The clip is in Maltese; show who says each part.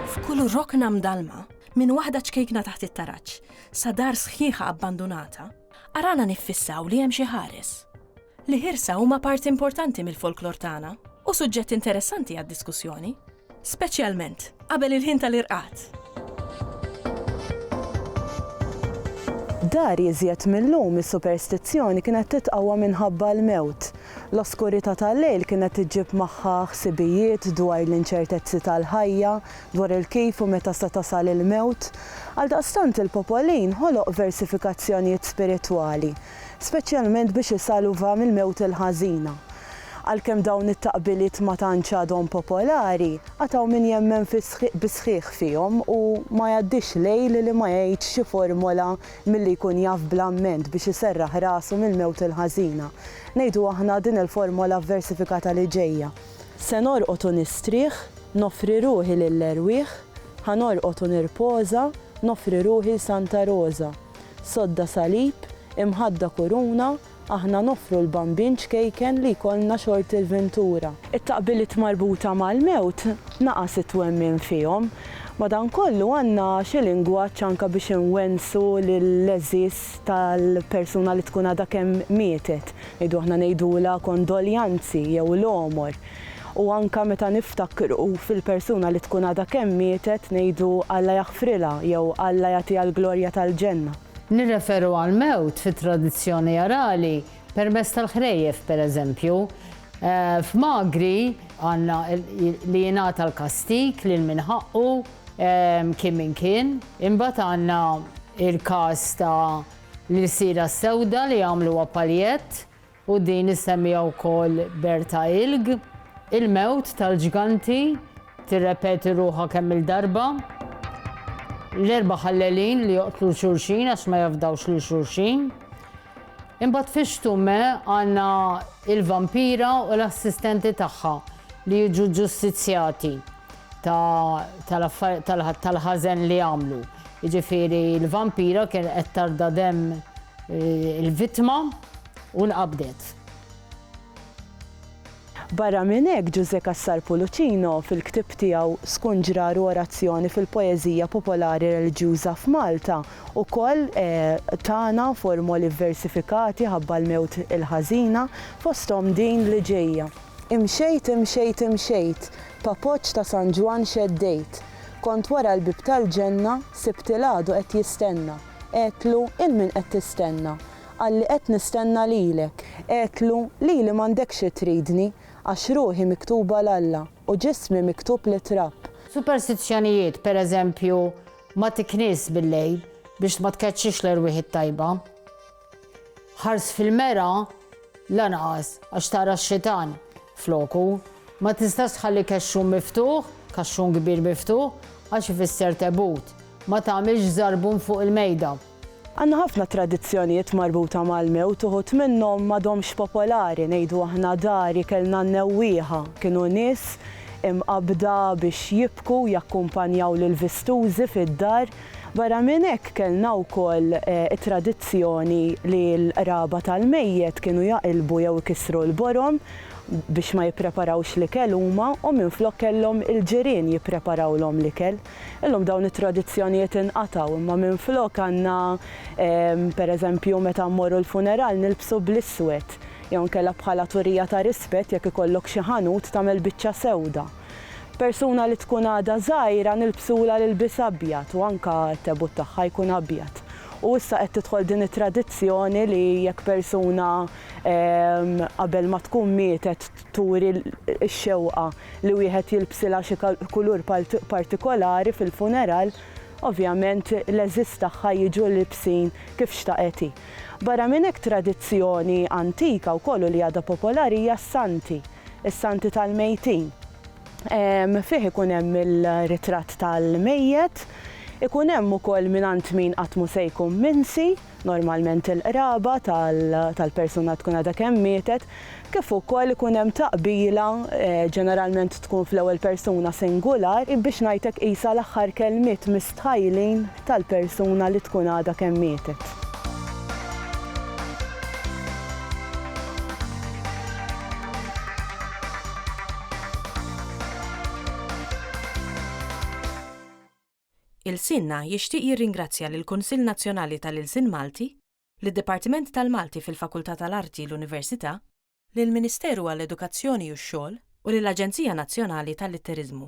Speaker 1: F'kull rokna mdalma minn waħda ċkejkna taħt it-taraġġ sa dar sħiħa abbandonata, arana niffissaw li hemm xi ħares. Li ħirsa huma parti importanti mill-folklor tagħna u suġġett interessanti għad-diskussjoni, speċjalment qabel il-ħin tal-irqad.
Speaker 2: Dar iżjed millum is-superstizzjoni kienet titqawwa minħabba l-mewt. L-oskurità tal-lejl kienet iġġib magħha ħsibijiet dwar l-inċertezzi tal-ħajja, dwar il-kif u meta se tasal il-mewt. Għaldaqstant il-popolin ħoloq versifikazzjonijiet spiritwali, speċjalment biex isalva mill-mewt il-ħażina. Għalkemm dawn it-taqbiliet ma tantx għadhom popolari, għataw min jemmen bisħiħ fihom u ma jgħaddix lejl li ma jgħidx xi formola milli jkun jaf bl-amment biex iserraħ rasu mill-mewt il-ħażina. Ngħidu aħna din il-formola versifikata li ġejja. Se norqod u nistrieħ, nofri ruħi lill-erwieħ, ħanorqod u nirpoża, nofri ruħi Santa Rosa. Sodda salib, imħadda kuruna, aħna nofru l-bambin ċkejken li jkollna xort il-ventura. It-taqbiliet marbuta mal-mewt naqas it-twemmin fihom. Madankollu għandna xi lingwaġġ anke biex inwensu lill-leżis tal-persuna li tkun għadha kemm mietet. Ngħidu aħna ngħidula kondoljanzi jew l-omor. U anke meta niftakru fil-persuna li tkun għadha kemm mietet ngħidu Alla jaħfrilha jew Alla jagħtiha l-glorja tal-ġenna.
Speaker 3: Nirreferu għal-mewt fit-tradizzjoni orali permezz tal-ħrejjef, pereżempju. F'Magri għandna li jingħata l-kastik lil min ħaqqu kien min kien. Imbagħad għandna il-każ ta' l-sira sewda li jagħmluha paljett u din issemmija wkoll Berta Ilg. Il-mewt tal-ġganti tirrepeti ruħha kemm il-darba. L-erba' ħallelin li joqtlu xulxin għax ma jafdawx lil xulxin. Imbagħad fix-xtumme għandna il-vampira u l-assistenti tagħha li jiġu ġustizzjati tal-ħażen li għamlu. Jiġifieri l-vampira kien qed tarda demm il-vittma u nqabdet.
Speaker 2: Barra minn hekk Giuseppe Cassar-Pullicino fil-ktieb tiegħu Skunġrar u orazzjoni fil-poeżija popolari reliġjuża f'Malta ukoll tagħna formoli versifikati ħabba l-mewt il-ħażina fosthom din li ġejja. Imxejt, imxejt, imxejt, papoġġ ta' San Ġwan xeddejt. Kont wara l-bib tal-ġenna, sibt il-għadu qed jistenna. Qedlu il min qed tistenna. Għalli qed nistenna lilek. Qedlu lili m'għandekx tridni għax ruħi miktuba l-Alla u ġismi miktub li trapp.
Speaker 3: Superstizzjonijiet, pereżempju, ma tiknis bil-lejl biex ma tkeċċix l-erwieħ it-tajba. Ħars fil-mera lanqas għax tara x-xitan floku. Ma tistax tħalli kaxxun miftuħ, kaxxun kbir miftuħ, għax ifisser tebut. Ma tagħmilx żarbun fuq il-mejda.
Speaker 2: Għandna ħafna tradizzjonijiet marbuta mal-mewt uħud minnhom m'għadhomx popolari ngħidu aħna dari kellna nnewwieħa kienu nies imqabda biex jibku jakkumpanjaw lil vistużi fid-dar. Barra minn hekk kellna wkoll it-tradizzjoni li l-qraba tal-mejjed kienu jaqilbu jew ikissru l-borom biex ma jippreparawx l-ikel huma u minflok kellhom il-ġirien jippreparawlhom l-ikel. Illum dawn it-tradizzjonijiet inqataw imma minflok għandna pereżempju meta mmorru l-funeral nilbsu bl-iswed jew nkella bħala turija ta' rispett jekk ikollok xi ħanut tagħmel biċċa sewda. Persuna li tkun għadha żgħira nilbsula l-ilbies abjad u anke t-tebut tagħha jkun abjad. U issa qed tidħol din it-tradizzjoni li jekk persuna qabel ma tkun mietet turi x-xewqa li wieħed jilbsilha xi kulur partikolari fil-funeral, ovvjament l-eżis tagħha jiġu libsin kif xtaqet hi. Barra minn hekk tradizzjoni antika wkoll li għadha popolari hija s-santi, is-santi tal-mejtin. Fih ikun hemm il-ritratt tal-mejjed, ikun hemm ukoll mingħand min qatt mu se jkun minsi, normalment il-qraba tal-persuna tkun għadha kemm mietet, kif ukoll ikun hemm taqbila ġeneralment tkun fl-ewwel persuna singular biex ngħidlek qisha l-aħħar kelmiet mistħajlin tal-persuna li tkun għadha kemm mietet.
Speaker 1: Il-Sinna jixtieq jirringrazzja lill-Kunsill Nazzjonali tal-Ilsien Malti, lid-Dipartiment tal-Malti fil-Fakultà tal-Arti l-Università, lill-Ministeru għall-Edukazzjoni u x-Xogħol u lill-Aġenzija Nazzjonali tal-Litteriżmu.